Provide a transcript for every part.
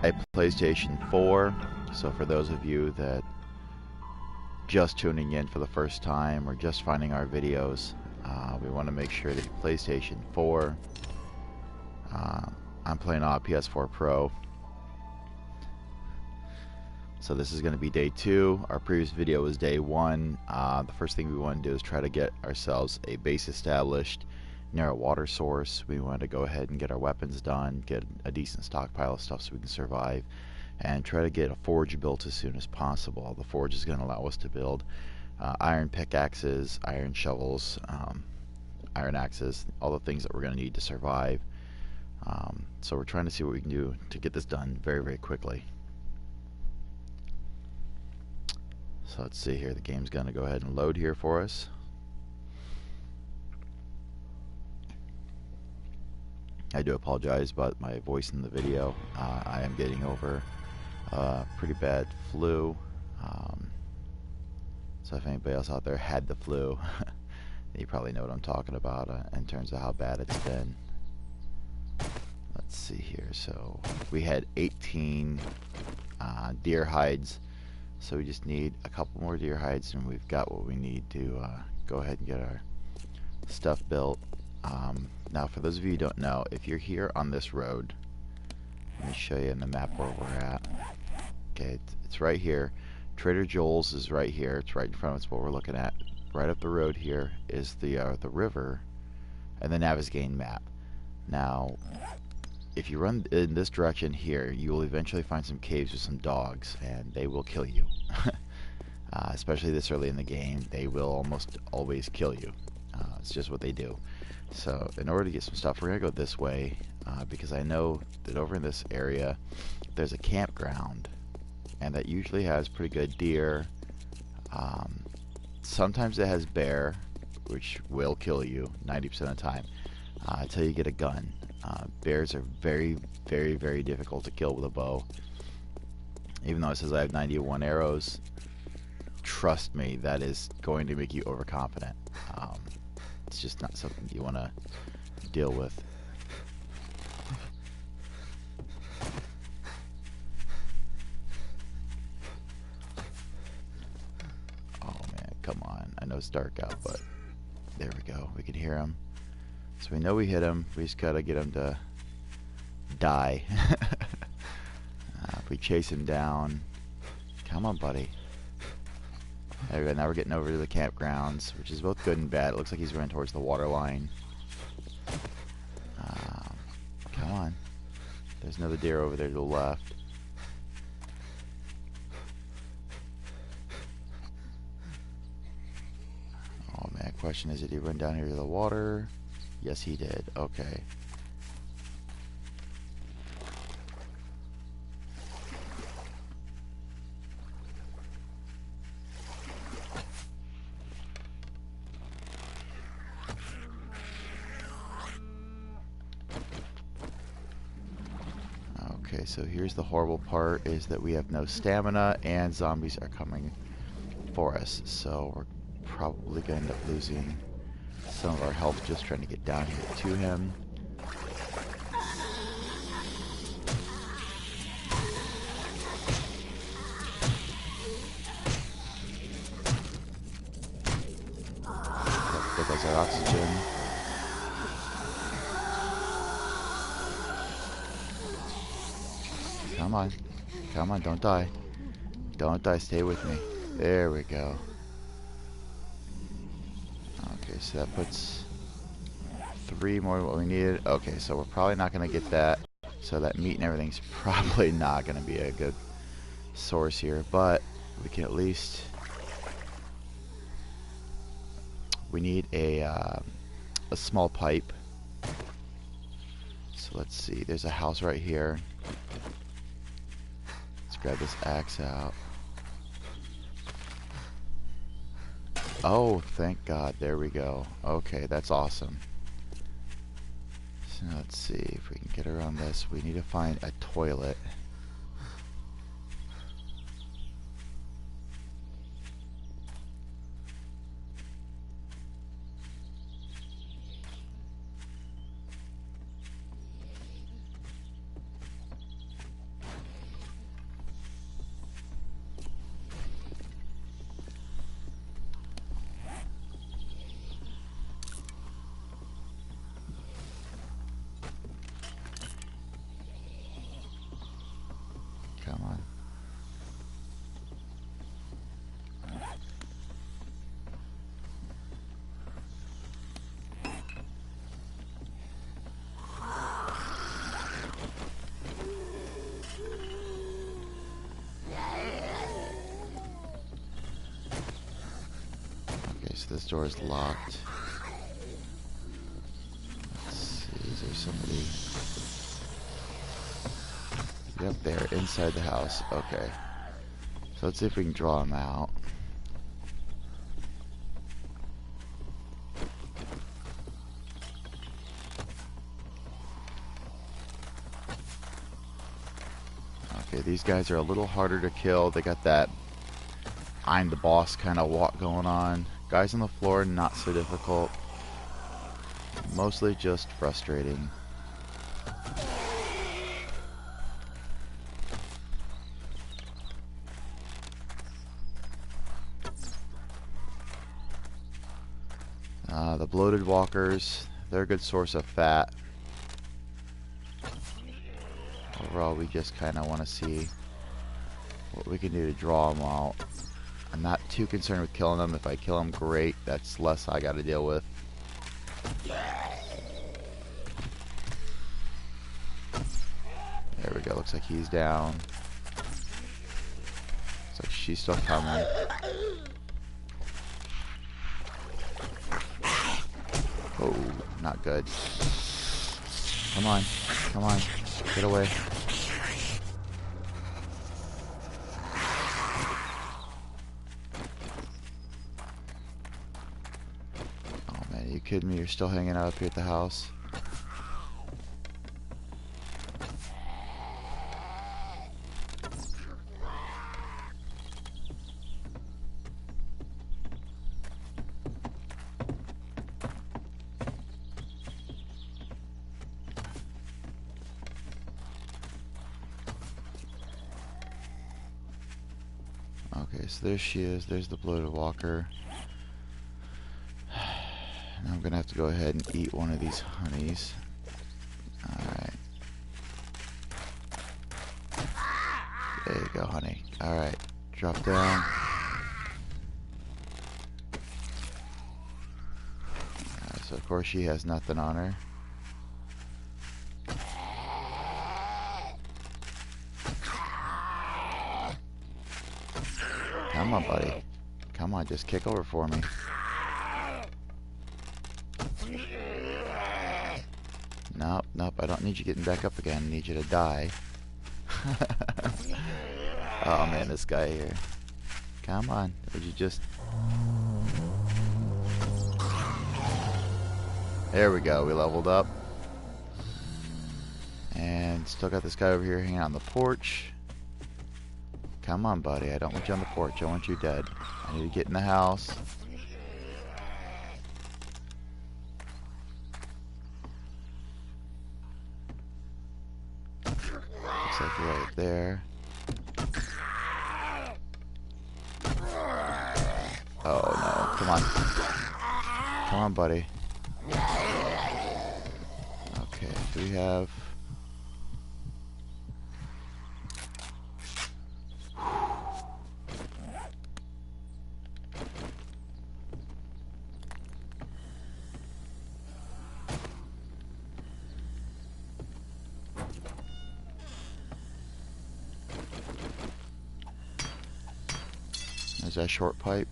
a PlayStation 4. So for those of you that just tuning in for the first time or just finding our videos, we want to make sure that your PlayStation 4. I'm playing on a PS4 Pro. So this is going to be day 2. Our previous video was day 1. The first thing we want to do is try to get ourselves a base established near a water source. We want to go ahead and get our weapons done, get a decent stockpile of stuff so we can survive, and try to get a forge built as soon as possible. The forge is going to allow us to build iron pickaxes, iron shovels, iron axes, all the things that we're going to need to survive. So we're trying to see what we can do to get this done very, very quickly. So let's see here, the game's going to go ahead and load here for us. I do apologize about my voice in the video. I am getting over a pretty bad flu. So if anybody else out there had the flu, you probably know what I'm talking about in terms of how bad it's been. Let's see here. So we had 18 deer hides. So we just need a couple more deer hides and we've got what we need to go ahead and get our stuff built. Now for those of you who don't know, if you're here on this road, let me show you in the map where we're at. Okay, it's right here. Trader Joel's is right here. It's right in front of us, what we're looking at. Right up the road here is the river and the Navezgane map. Now, if you run in this direction here, you will eventually find some caves with some dogs, and they will kill you. Especially this early in the game, they will almost always kill you. It's just what they do. So in order to get some stuff, we're going to go this way, because I know that over in this area, there's a campground, and that usually has pretty good deer. Sometimes it has bear, which will kill you 90% of the time, until you get a gun. Bears are very, very, very difficult to kill with a bow. Even though it says I have 91 arrows, trust me, that is going to make you overconfident. It's just not something you want to deal with. Oh man, come on. I know it's dark out, but there we go. We can hear him. So we know we hit him. We just gotta get him to die. If we chase him down, come on, buddy. There we go. Now we're getting over to the campgrounds, which is both good and bad. It looks like he's running towards the water line. Come on. There's another deer over there to the left. Oh man, question is, did he run down here to the water? Yes, he did. Okay. Okay, so here's the horrible part, is that we have no stamina and zombies are coming for us. So we're probably going to end up losing some of our health just trying to get down here to him. There goes our oxygen. Come on. Come on, don't die. Don't die, stay with me. There we go. Okay, so that puts 3 more than what we needed. Okay, so we're probably not going to get that. So that meat and everything's probably not going to be a good source here. But we can at least... We need a small pipe. So let's see. There's a house right here. Let's grab this axe out. Oh, thank God. There we go. Okay, that's awesome. So let's see if we can get around this. We need to find a toilet. so this door is locked. Let's see, is there somebody? Yep, they're inside the house. Okay. So let's see if we can draw them out. Okay, these guys are a little harder to kill. They got that I'm the boss kind of walk going on. Guys on the floor, not so difficult. Mostly just frustrating. The bloated walkers, they're a good source of fat. Overall, we just kind of want to see what we can do to draw them out. I'm not too concerned with killing them. If I kill them, great. That's less I got to deal with. There we go. Looks like he's down. Looks like she's still coming. Oh, not good. Come on. Come on. Get away. Oh man, are you kidding me? You're still hanging out up here at the house? Okay, so there she is. There's the bloated walker. Now I'm gonna have to go ahead and eat one of these honeys. Alright. There you go, honey. Alright. Drop down. Alright, so of course she has nothing on her. Come on, buddy. Come on, just kick over for me. Nope, nope, I don't need you getting back up again. I need you to die. Oh man, this guy here. Come on, would you just... There we go, we leveled up. And still got this guy over here hanging out on the porch. Come on, buddy. I don't want you on the porch. I want you dead. I need to get in the house. Looks like right there. Oh, no. Come on. Come on, buddy. Okay, do we have... There's that short pipe.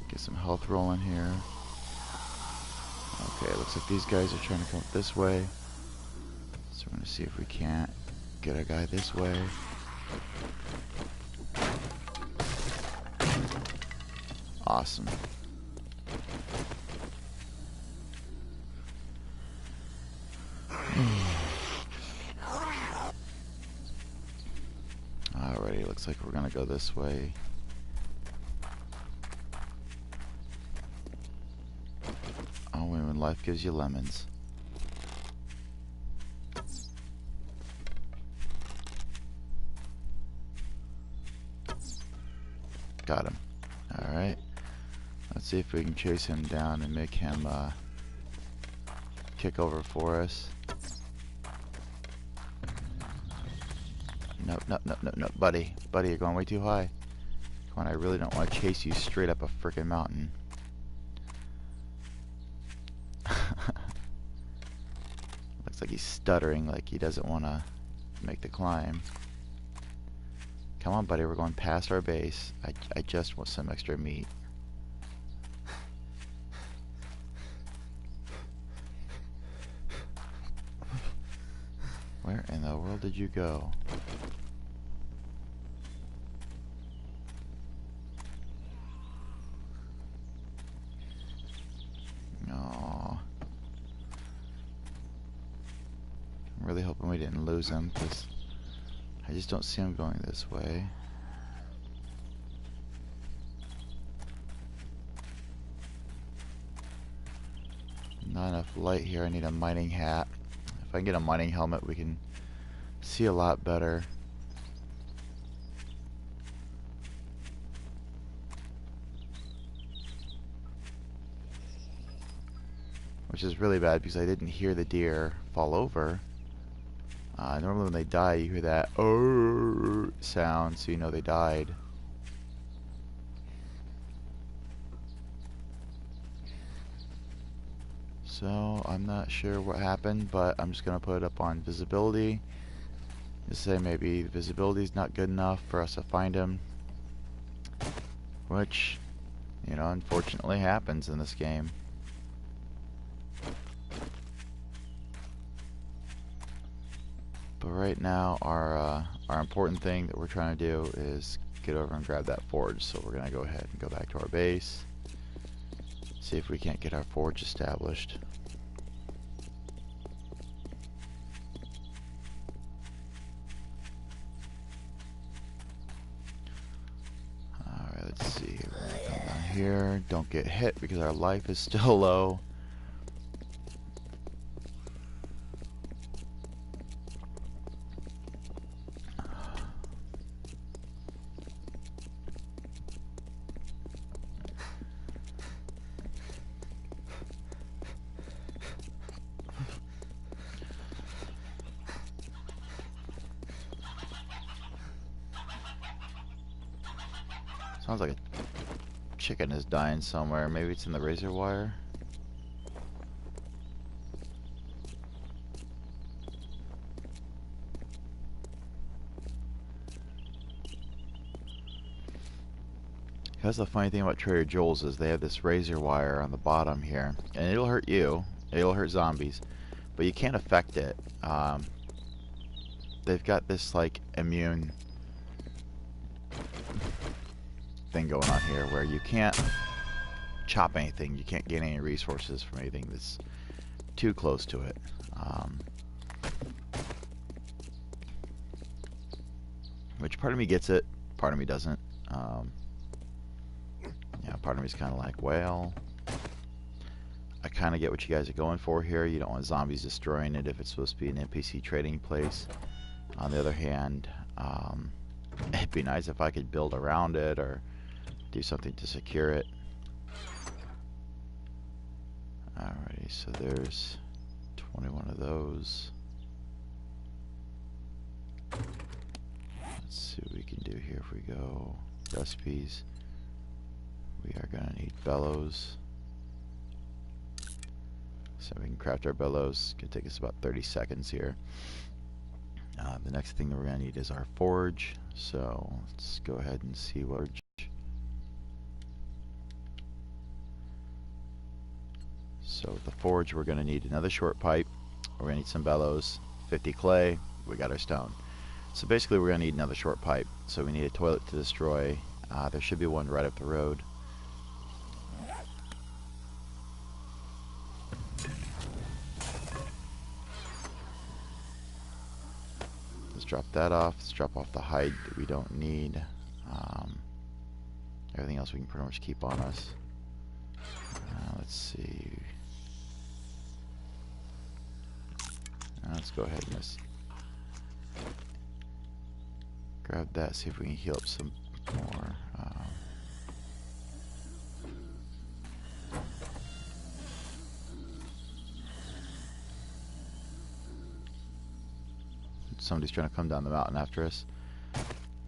Get some health rolling here. Okay, looks like these guys are trying to come up this way. So we're going to see if we can't get a guy this way. Awesome. Alrighty, looks like we're gonna go this way. Oh, when life gives you lemons. Got him. Alright. Let's see if we can chase him down and make him kick over for us. Nope, nope, nope, nope, nope. Buddy, you're going way too high. Come on, I really don't want to chase you straight up a frickin' mountain. Looks like he's stuttering, like he doesn't want to make the climb. Come on, buddy, we're going past our base. I just want some extra meat. Where in the world did you go? No. I'm really hoping we didn't lose him, because I just don't see him going this way. Not enough light here. I need a mining hat. If I can get a mining helmet, we can see a lot better. Which is really bad because I didn't hear the deer fall over. Normally when they die, you hear that "oh" sound, so you know they died. So I'm not sure what happened, but I'm just gonna put it up on visibility. Just say maybe the visibility is not good enough for us to find him, which, you know, unfortunately happens in this game. But right now, our important thing that we're trying to do is get over and grab that forge. So we're gonna go ahead and go back to our base, see if we can't get our forge established. Alright, let's see. We're gonna come down here. Don't get hit because our life is still low. Sounds like a chicken is dying somewhere. Maybe it's in the razor wire. That's the funny thing about Trader Joel's is they have this razor wire on the bottom here, and it'll hurt you. It'll hurt zombies, but you can't affect it. They've got this like immune thing going on here where you can't chop anything, you can't gain any resources from anything that's too close to it. Which part of me gets it, part of me doesn't. Yeah, part of me is kind of like, well, I kind of get what you guys are going for here. You don't want zombies destroying it if it's supposed to be an NPC trading place. On the other hand, it'd be nice if I could build around it or do something to secure it. Alrighty, so there's 21 of those. Let's see what we can do here if we go recipes. We are going to need bellows. So we can craft our bellows. It's going to take us about 30 seconds here. The next thing that we're going to need is our forge. So let's go ahead and see what. So with the forge, we're going to need another short pipe. We're going to need some bellows, 50 clay. We got our stone. So basically, we're going to need another short pipe. So we need a toilet to destroy. There should be one right up the road. Let's drop that off. Let's drop off the hide that we don't need. Everything else we can pretty much keep on us. Let's see. Let's go ahead and just grab that, see if we can heal up some more. Somebody's trying to come down the mountain after us.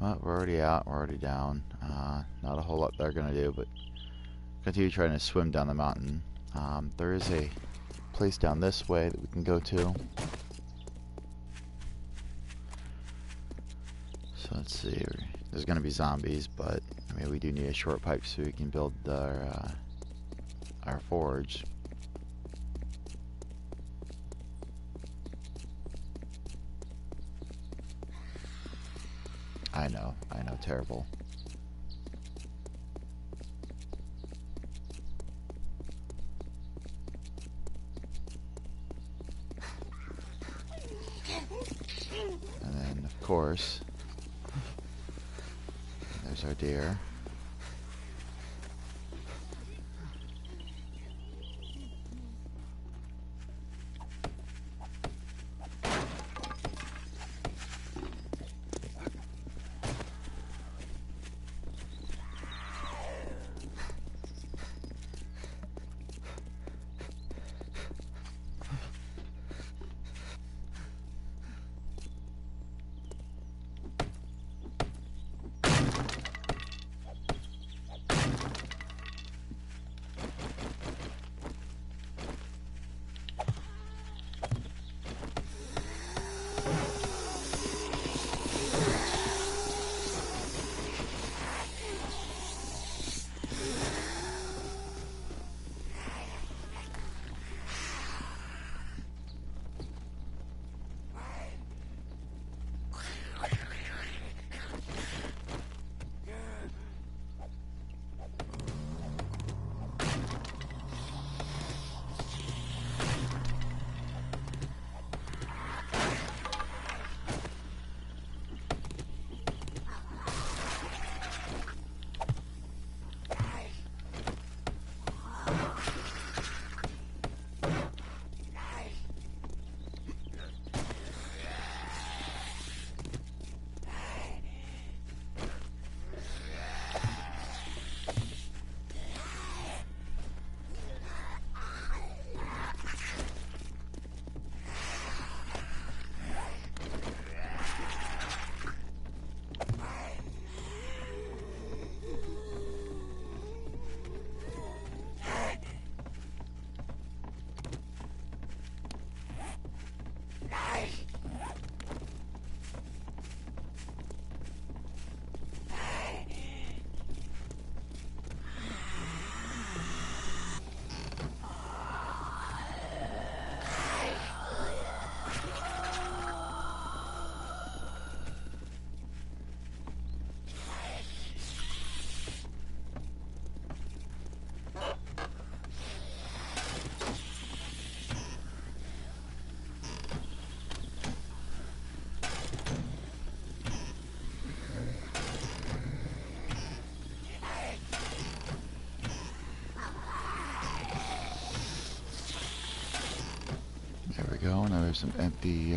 Well, we're already out, we're already down. Not a whole lot they're going to do, but continue trying to swim down the mountain. There is a place down this way that we can go to. So let's see. There's going to be zombies, but I mean, we do need a short pipe so we can build our forge. I know, terrible. And then, of course, there's our deer. Go. Now there's some empty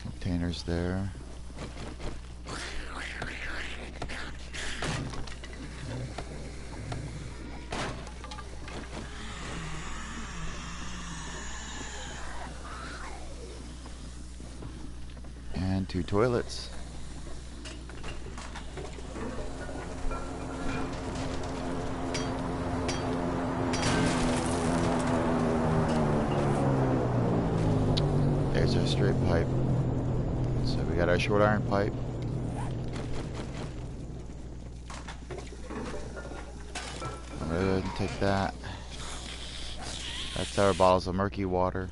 containers there. And 2 toilets. There's our straight pipe. So we got our short iron pipe. I'm gonna go ahead and take that. That's our bottles of murky water.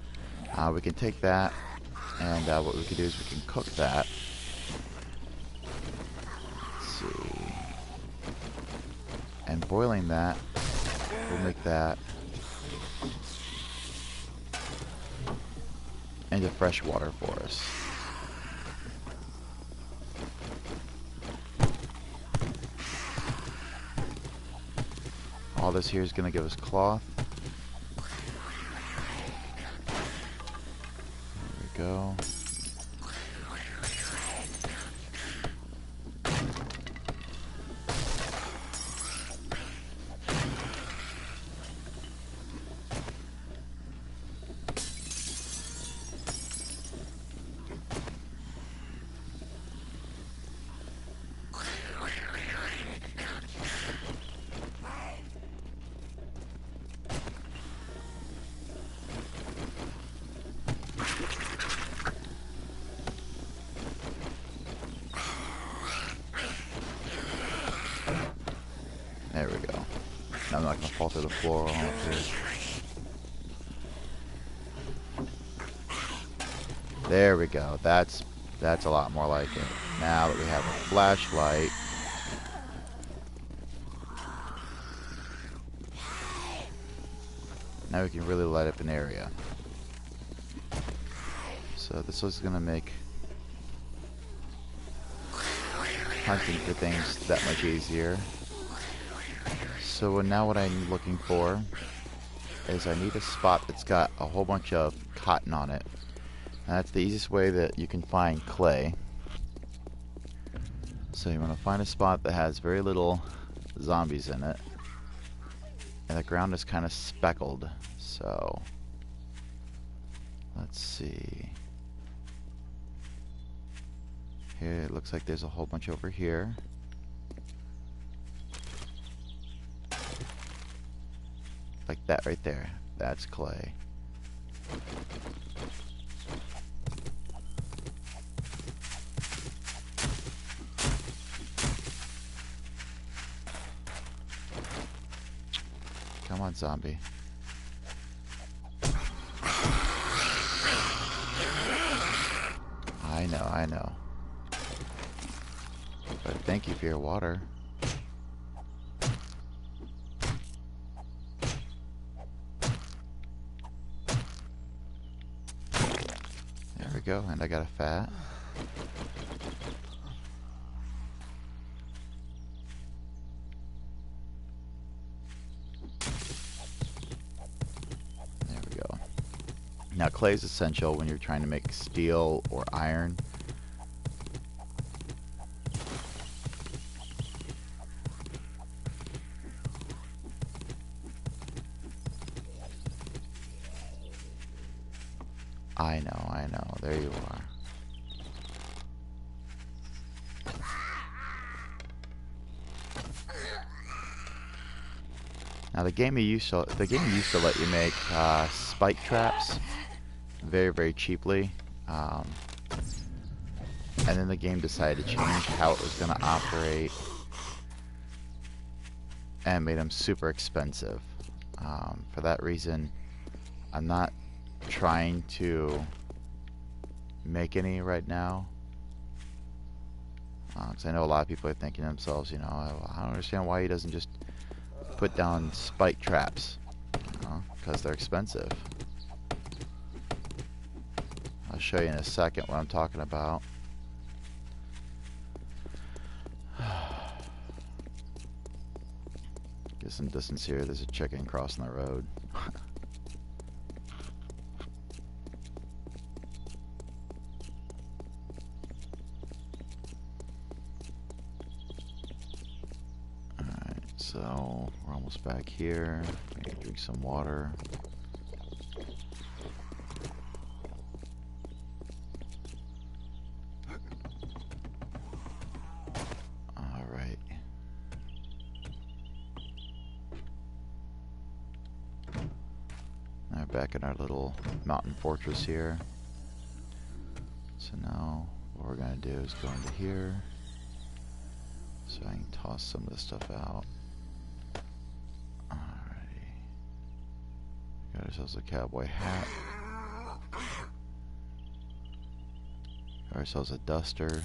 We can take that, and what we can do is we can cook that. Let's see. And boiling that, we'll make that into fresh water for us. All this here is going to give us cloth. There we go. There we go. Now I'm not gonna fall through the floor all up here. There we go. That's a lot more like it. Now that we have a flashlight, now we can really light up an area. So this is gonna make hunting for things that much easier. So now what I'm looking for is I need a spot that's got a whole bunch of cotton on it. And that's the easiest way that you can find clay. So you want to find a spot that has very little zombies in it. And the ground is kind of speckled. So let's see. Here it looks like there's a whole bunch over here. Like that right there. That's clay. Come on, zombie. I know. But thank you for your water. There we go, and I got a fat. There we go. Now clay is essential when you're trying to make steel or iron. I know. There you are. Now the game used to let you make spike traps very, very cheaply, and then the game decided to change how it was going to operate and made them super expensive. For that reason, I'm not trying to make any right now, because I know a lot of people are thinking to themselves, you know, I don't understand why he doesn't just put down spike traps, because they're expensive. I'll show you in a second what I'm talking about. Get some distance here. There's a chicken crossing the road. Alright, so we're almost back here. I'm gonna drink some water. Alright. Now we're back in our little mountain fortress here. So now what we're gonna do is go into here so I can toss some of this stuff out. Alrighty. Got ourselves a cowboy hat. Got ourselves a duster.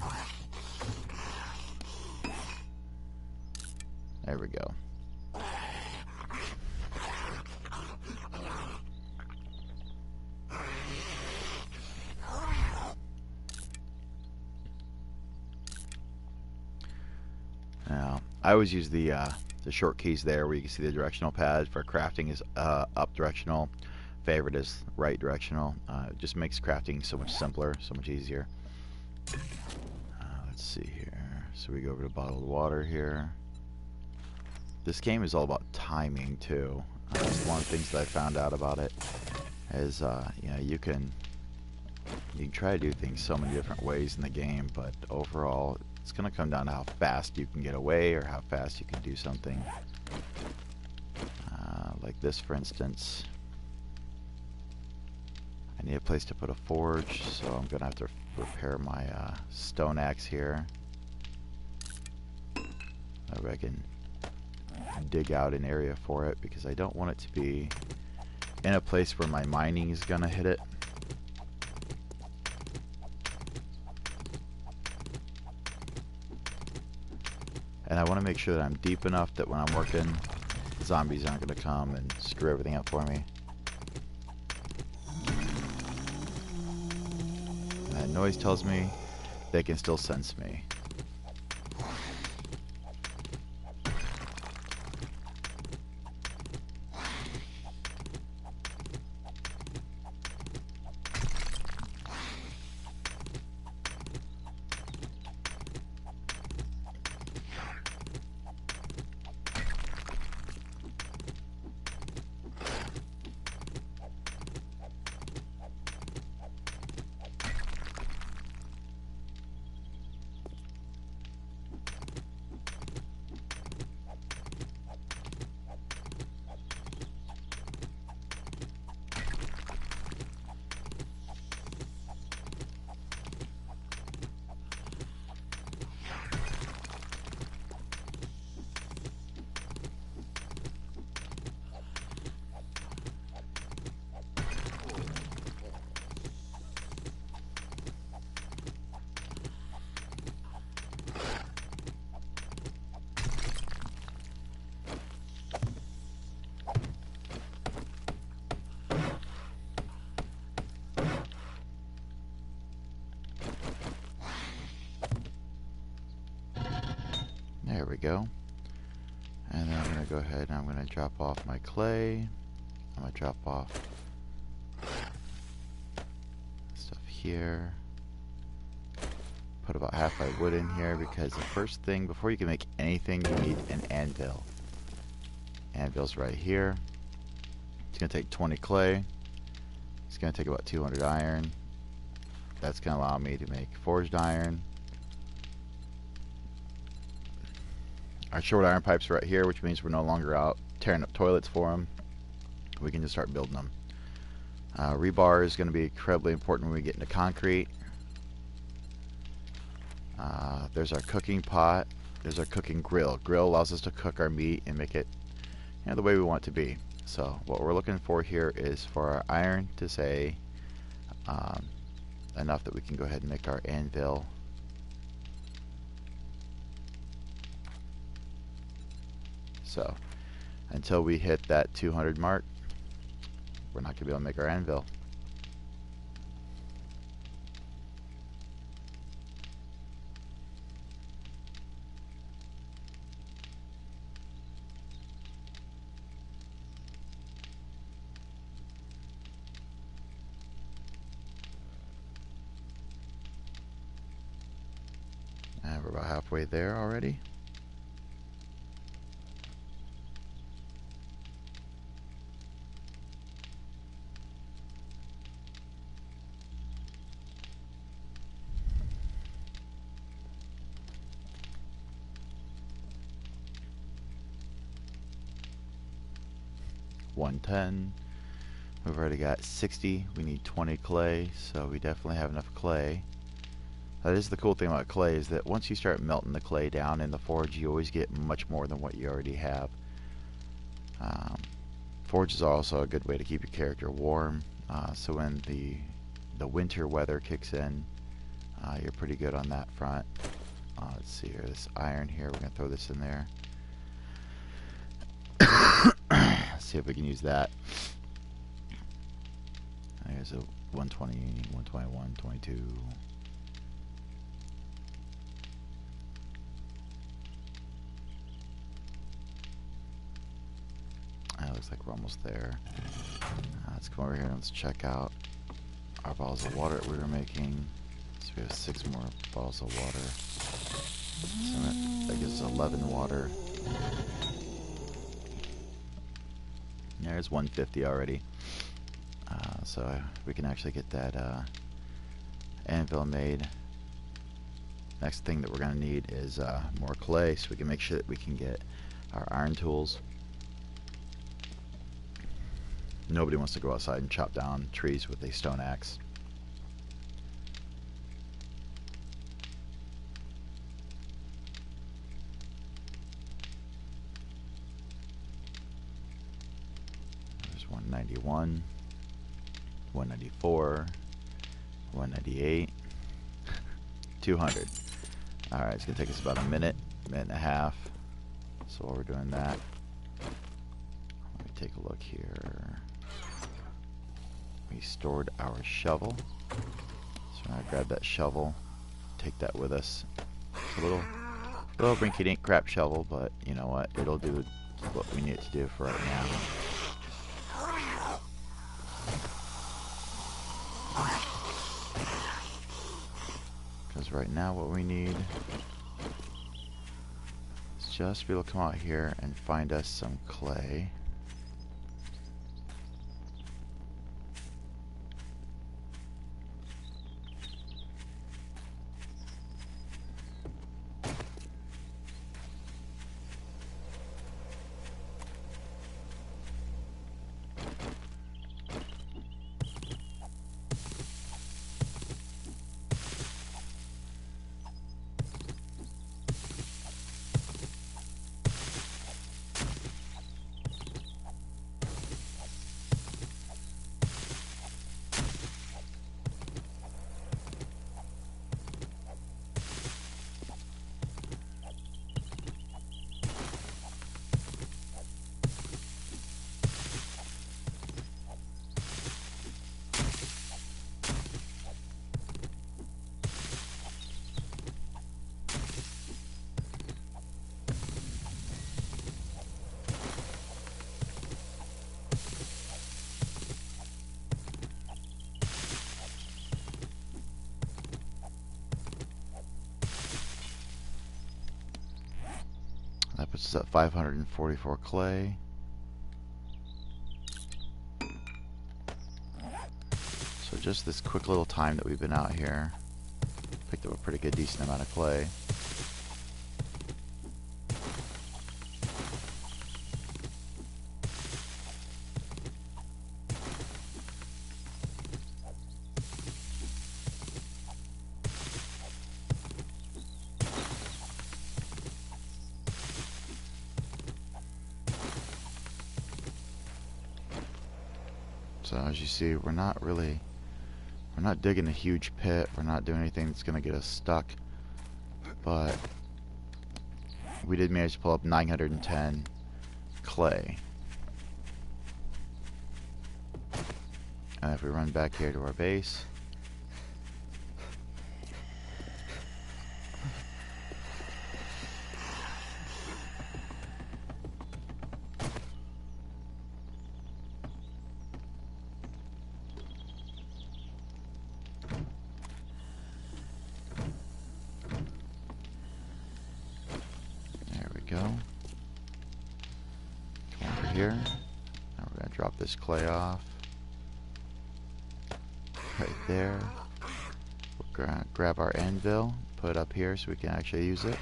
There we go. Now, I always use the short keys there where you can see the directional pad. For crafting is up directional. Favorite is right directional. It just makes crafting so much simpler, so much easier. Let's see here. So we go over to bottled water here. This game is all about timing too. That's one of the things that I found out about it is you know, you can try to do things so many different ways in the game, but overall it's going to come down to how fast you can get away or how fast you can do something. Like this, for instance. I need a place to put a forge, so I'm going to have to repair my stone axe here. I reckon dig out an area for it because I don't want it to be in a place where my mining is gonna hit it. And I want to make sure that I'm deep enough that when I'm working, zombies aren't going to come and screw everything up for me. And that noise tells me they can still sense me. There we go. And then I'm going to go ahead and I'm going to drop off my clay. I'm going to drop off stuff here. Put about half my wood in here because the first thing, before you can make anything, you need an anvil. Anvil's right here. It's going to take 20 clay. It's going to take about 200 iron. That's going to allow me to make forged iron. Our short iron pipes are right here, which means we're no longer out tearing up toilets for them. We can just start building them. Rebar is going to be incredibly important when we get into concrete. There's our cooking pot. There's our cooking grill. Grill allows us to cook our meat and make it, you know, the way we want it to be. So what we're looking for here is for our iron to say enough that we can go ahead and make our anvil. So until we hit that 200 mark, we're not going to be able to make our anvil. And we're about halfway there already. $110. We've already got 60. We need 20 clay, so we definitely have enough clay. That is the cool thing about clay, is that once you start melting the clay down in the forge, you always get much more than what you already have. Forge is also a good way to keep your character warm, so when the winter weather kicks in, you're pretty good on that front. Let's see here, this iron here, we're going to throw this in there. See if we can use that. There's a 120, 121, 22. Looks like we're almost there. Let's come over here and let's check out our balls of water that we were making. So we have 6 more balls of water. So that gives us 11 water. There's 150 already. So we can actually get that anvil made. Next thing that we're going to need is more clay, so we can make sure that we can get our iron tools. Nobody wants to go outside and chop down trees with a stone axe. 191, 194, 198, 200. Alright, it's going to take us about a minute, minute and a half. So while we're doing that, let me take a look here. We stored our shovel. So I'm going to grab that shovel, take that with us. It's a little rinky-dink crap shovel, but you know what? It'll do what we need it to do for right now. Because right now what we need is just be able to come out here and find us some clay. That puts us at 544 clay. So just this quick little time that we've been out here, picked up a pretty good decent amount of clay. So as you see, we're not digging a huge pit, we're not doing anything that's going to get us stuck, but we did manage to pull up 910 clay. And if we run back here to our base, go. Come over here. Now we're going to drop this clay off. Right there. We're going to grab our anvil, put it up here so we can actually use it.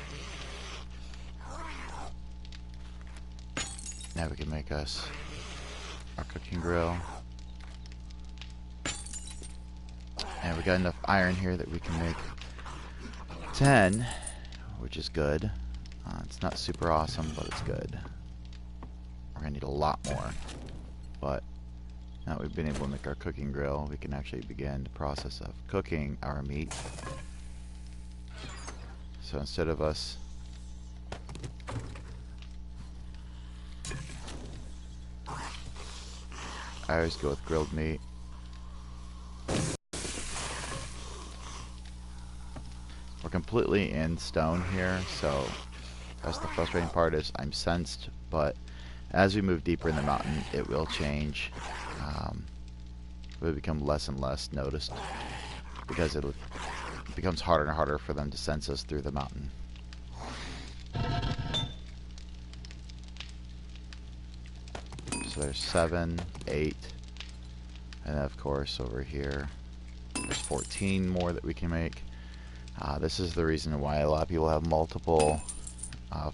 Now we can make us our cooking grill. And we got enough iron here that we can make 10, which is good. It's not super awesome, but it's good. We're going to need a lot more. But now that we've been able to make our cooking grill, we can actually begin the process of cooking our meat. So instead of us I always go with grilled meat. We're completely in stone here, so that's the frustrating part. Is I'm sensed, but as we move deeper in the mountain, it will change. It will become less and less noticed because it becomes harder and harder for them to sense us through the mountain. So there's 7, 8, and then of course over here there's 14 more that we can make. This is the reason why a lot of people have multiple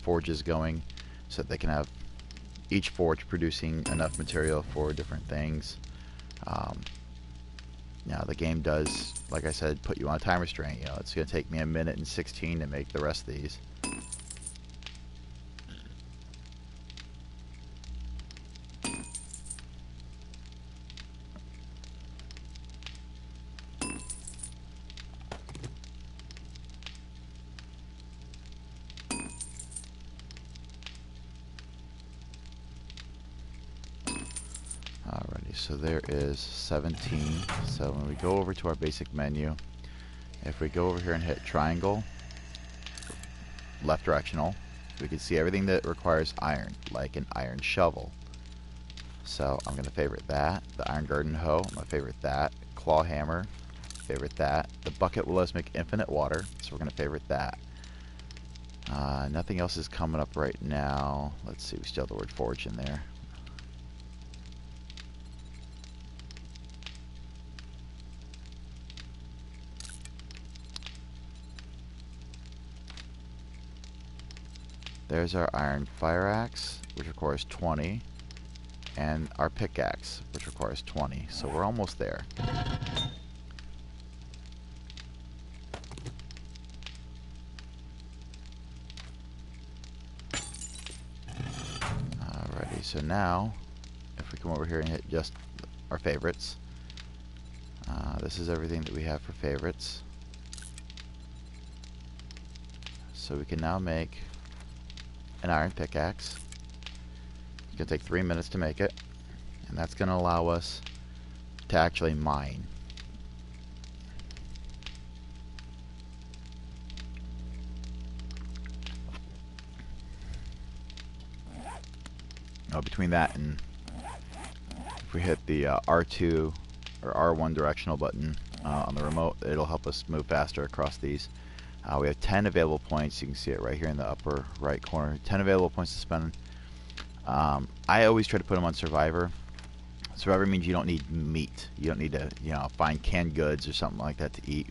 forges going, so that they can have each forge producing enough material for different things. Now the game does, like I said, put you on a time restraint. You know, it's going to take me a minute and 16 to make the rest of these. so there is 17. So when we go over to our basic menu, if we go over here and hit triangle, left directional, we can see everything that requires iron, like an iron shovel. So I'm going to favorite that. The iron garden hoe, I'm going to favorite that. Claw hammer, favorite that. The bucket will let us make infinite water, so we're going to favorite that. Nothing else is coming up right now. Let's see, we still have the word forge in there. There's our iron fire axe, which requires 20, and our pickaxe, which requires 20. So we're almost there. Alrighty, so now, if we come over here and hit just our favorites, this is everything that we have for favorites. So we can now make an iron pickaxe. It's going to take 3 minutes to make it, and that's going to allow us to actually mine. Between that and if we hit the R2 or R1 directional button on the remote, it'll help us move faster across these. We have 10 available points. You can see it right here in the upper right corner. 10 available points to spend. I always try to put them on Survivor. Survivor means you don't need meat. You don't need to, find canned goods or something like that to eat.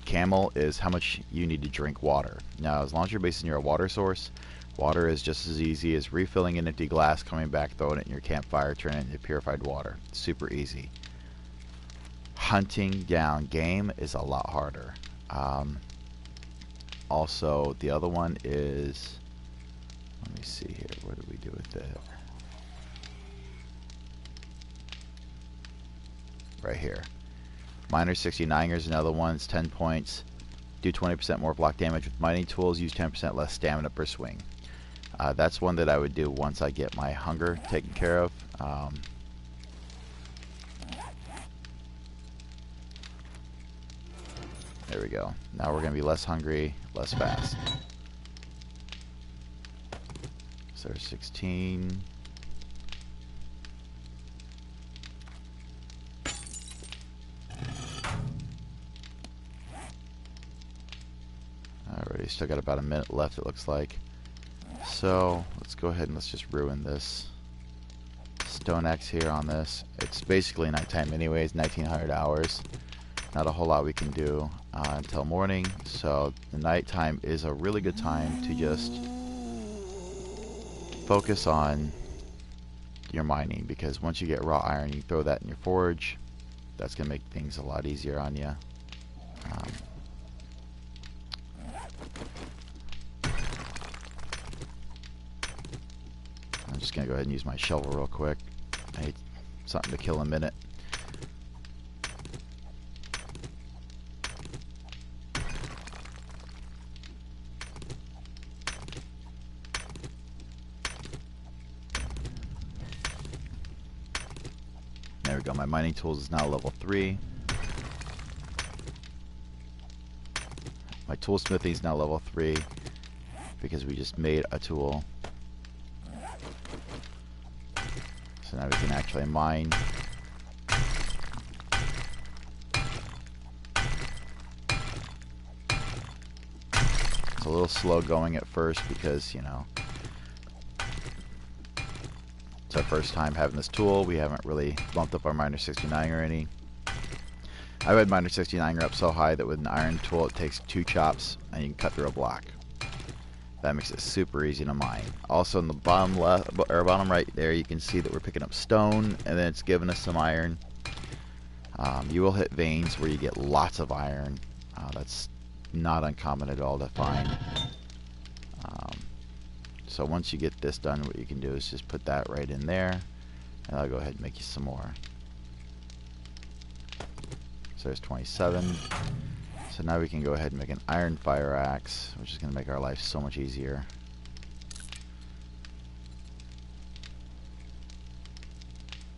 Camel is how much you need to drink water. Now, as long as you're based near a water source, water is just as easy as refilling an empty glass, coming back, throwing it in your campfire, turning it into purified water. Super easy. Hunting down game is a lot harder. Also, the other one is, let me see here, what do we do with it? Right here. Miner 69er is another one. It's 10 points. Do 20% more block damage with mining tools. Use 10% less stamina per swing. That's one that I would do once I get my hunger taken care of. There we go. Now we're going to be less hungry, less fast. So there's 16. Alrighty, still got about a minute left, it looks like. So let's go ahead and let's just ruin this stone axe here on this. It's basically nighttime anyways, 1900 hours. Not a whole lot we can do until morning, so the nighttime is a really good time to just focus on your mining, because once you get raw iron, you throw that in your forge. That's going to make things a lot easier on you. I'm just going to go ahead and use my shovel real quick. I need something to kill a minute. There we go, my mining tools is now level 3. My tool smithing is now level 3 because we just made a tool. So now we can actually mine. It's a little slow going at first because, it's our first time having this tool. We haven't really bumped up our Miner 69er any. I've had Miner 69er up so high that with an iron tool it takes 2 chops and you can cut through a block. That makes it super easy to mine. Also in the bottom left or bottom right there, you can see that we're picking up stone and then it's giving us some iron. You will hit veins where you get lots of iron. That's not uncommon at all to find. So once you get this done, what you can do is just put that right in there, and I'll go ahead and make you some more. So there's 27. So now we can go ahead and make an iron fire axe, which is going to make our life so much easier.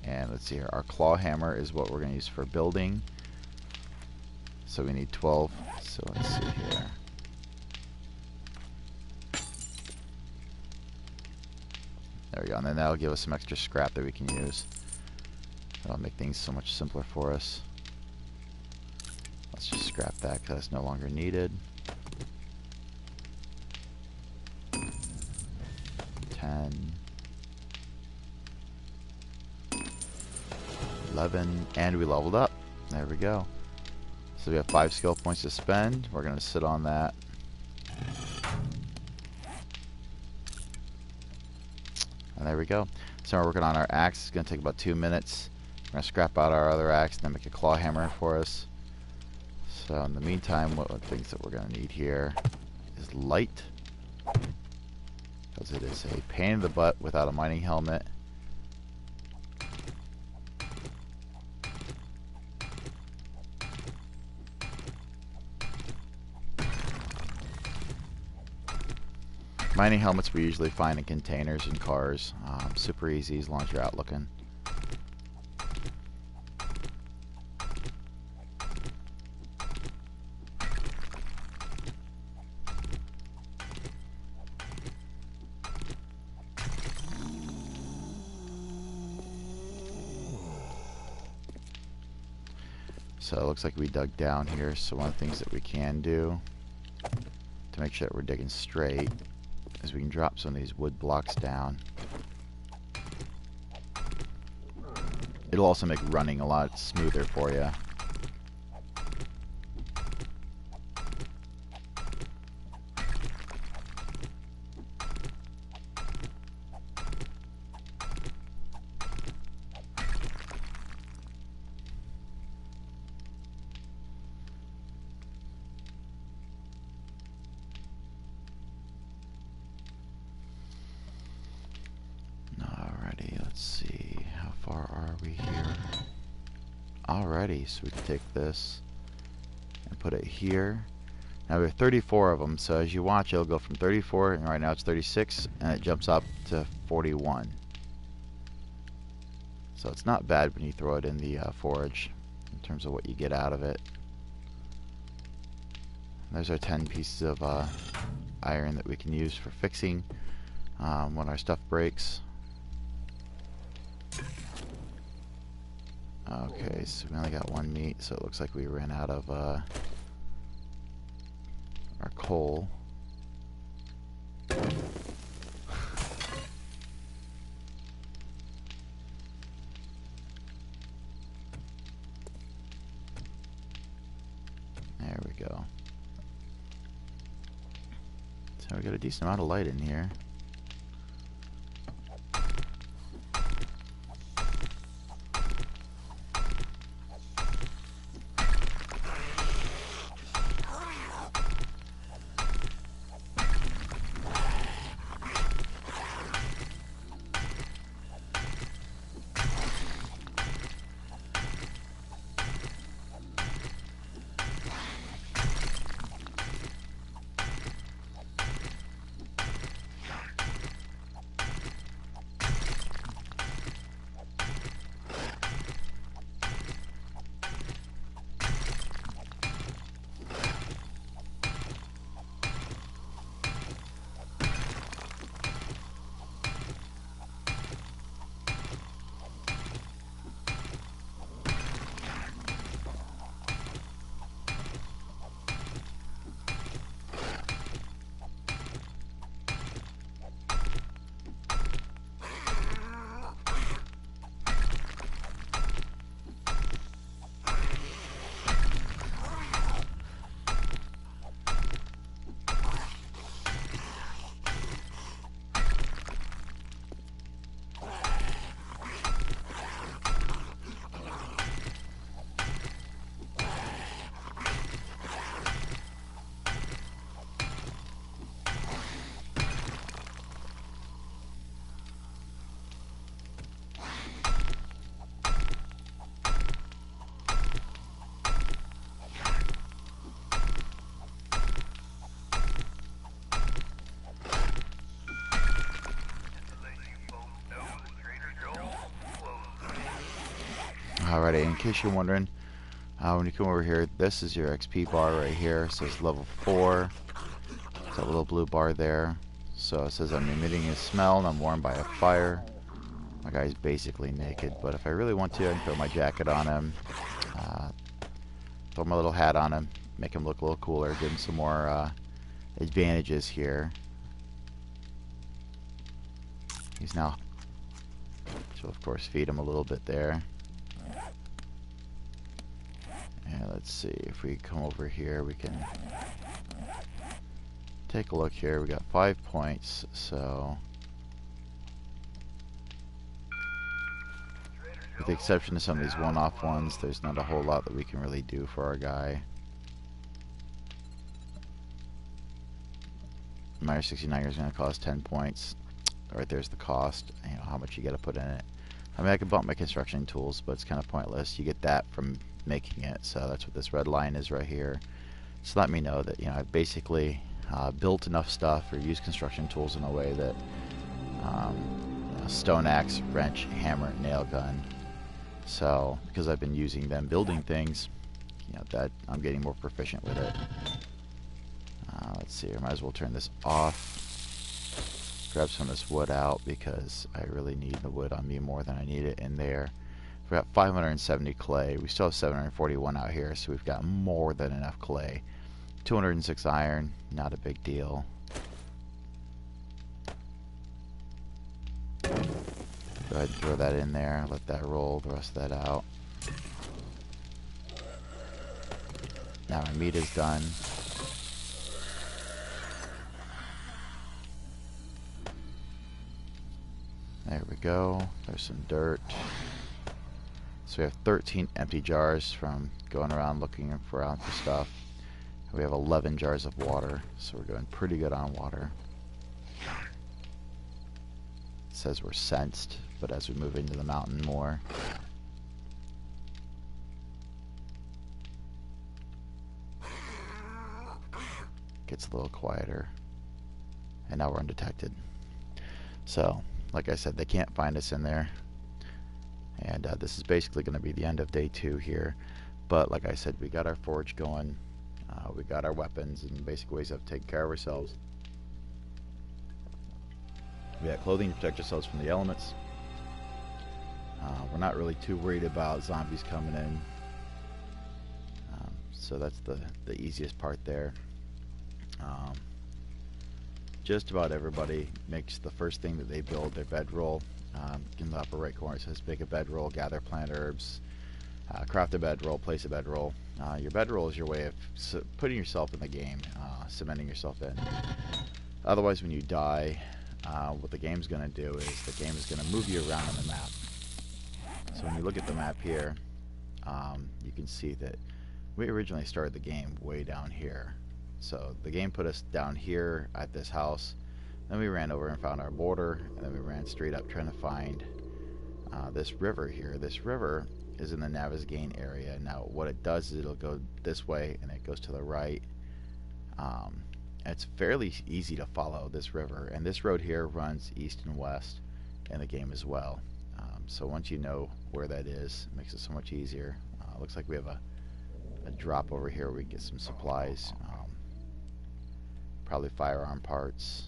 And let's see here. Our claw hammer is what we're going to use for building. So we need 12. So let's see here. There we go. And then that'll give us some extra scrap that we can use. That'll make things so much simpler for us. Let's just scrap that because it's no longer needed. 10. 11. And we leveled up. There we go. So we have 5 skill points to spend. We're going to sit on that. And there we go. So we're working on our axe. It's going to take about 2 minutes. We're going to scrap out our other axe and then make a claw hammer for us. So in the meantime, what things that we're going to need here is light. Because it is a pain in the butt without a mining helmet. Mining helmets we usually find in containers in cars. Super easy as long as you're out looking. So it looks like we dug down here. So one of the things that we can do to make sure that we're digging straight is we can drop some of these wood blocks down. It'll also make running a lot smoother for you. Let's see, how far are we here? Alrighty, so we can take this and put it here. Now we have 34 of them, so as you watch, it'll go from 34, and right now it's 36, and it jumps up to 41. So it's not bad when you throw it in the forge, in terms of what you get out of it. There's our 10 pieces of iron that we can use for fixing when our stuff breaks. Okay, so we only got 1 meat, so it looks like we ran out of our coal. There we go. So we got a decent amount of light in here. Alrighty, in case you're wondering, when you come over here, this is your XP bar right here. It says level 4. It's that little blue bar there. So it says I'm emitting a smell and I'm warmed by a fire. My guy's basically naked, but if I really want to, I can throw my jacket on him, throw my little hat on him, make him look a little cooler, give him some more advantages here. He's now, so of course feed him a little bit there. And let's see, if we come over here, we can take a look here. We got 5 points, so with the exception of some of these one-off ones, there's not a whole lot that we can really do for our guy. Meyer 69 is going to cost 10 points. Right there's the cost, you know, how much you got to put in it. I mean, I could bump my construction tools, but it's kind of pointless. You get that from making it, so that's what this red line is right here. Just let me know that, you know, I've basically built enough stuff or used construction tools in a way that you know, stone axe, wrench, hammer, nail gun. So because I've been using them building things, you know, that I'm getting more proficient with it. Let's see, I might as well turn this off. Grab some of this wood out because I really need the wood on me more than I need it in there. We've got 570 clay. We still have 741 out here, so we've got more than enough clay. 206 iron, not a big deal. Go ahead and throw that in there. Let that roll the rest of that out. Now my meat is done. There we go. There's some dirt. So we have 13 empty jars from going around looking for stuff. We have 11 jars of water, so we're going pretty good on water. It says we're sensed, but as we move into the mountain more, gets a little quieter. And now we're undetected. So, like I said, they can't find us in there. And this is basically going to be the end of day 2 here. But like I said, we got our forge going. We got our weapons and basic ways of taking care of ourselves. We got clothing to protect ourselves from the elements. We're not really too worried about zombies coming in. So that's the easiest part there. Just about everybody makes the first thing that they build their bedroll. In the upper right corner it says make a bedroll, gather plant herbs, craft a bedroll, place a bedroll. Your bedroll is your way of putting yourself in the game, cementing yourself in. Otherwise, when you die, what the game's going to do is the game is going to move you around on the map. So when you look at the map here, you can see that we originally started the game way down here. So the game put us down here at this house. Then we ran over and found our border, and then we ran straight up trying to find this river here. This river is in the Navezgane area. Now what it does is it'll go this way and it goes to the right. It's fairly easy to follow this river, and this road here runs east and west in the game as well. So once you know where that is, it makes it so much easier. Looks like we have a drop over here where we can get some supplies, probably firearm parts,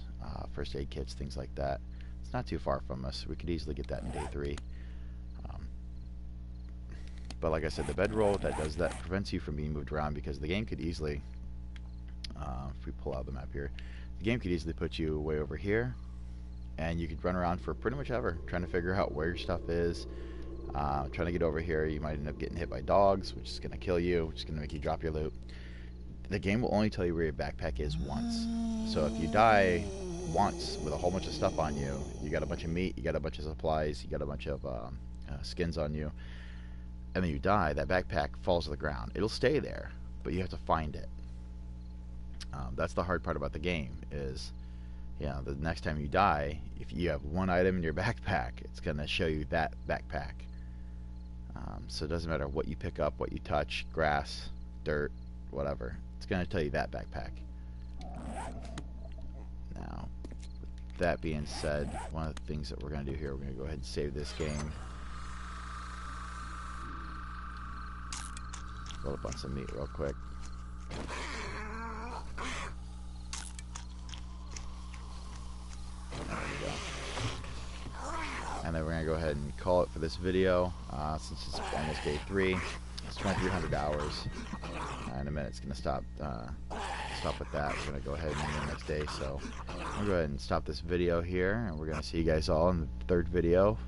first aid kits, things like that. It's not too far from us. We could easily get that in day 3. But like I said, the bedroll that does that prevents you from being moved around, because the game could easily, if we pull out the map here, the game could easily put you way over here, and you could run around for pretty much ever trying to figure out where your stuff is. Trying to get over here, you might end up getting hit by dogs, which is going to kill you, which is going to make you drop your loot. The game will only tell you where your backpack is once. So if you die once with a whole bunch of stuff on you, you got a bunch of meat, you got a bunch of supplies, you got a bunch of skins on you, and then you die, that backpack falls to the ground. It'll stay there, but you have to find it. That's the hard part about the game is, you know, the next time you die, if you have one item in your backpack, it's going to show you that backpack. So it doesn't matter what you pick up, what you touch, grass, dirt, whatever. It's going to tell you that backpack. Now, with that being said, one of the things that we're going to do here, we're going to go ahead and save this game. Load up on some meat real quick. There we go. And then we're going to go ahead and call it for this video. Since it's almost day 3, it's 2,300 hours. In a minute, it's going to stop with that. We're going to go ahead and end the next day. So I'm going to go ahead and stop this video here, and we're going to see you guys all in the 3rd video.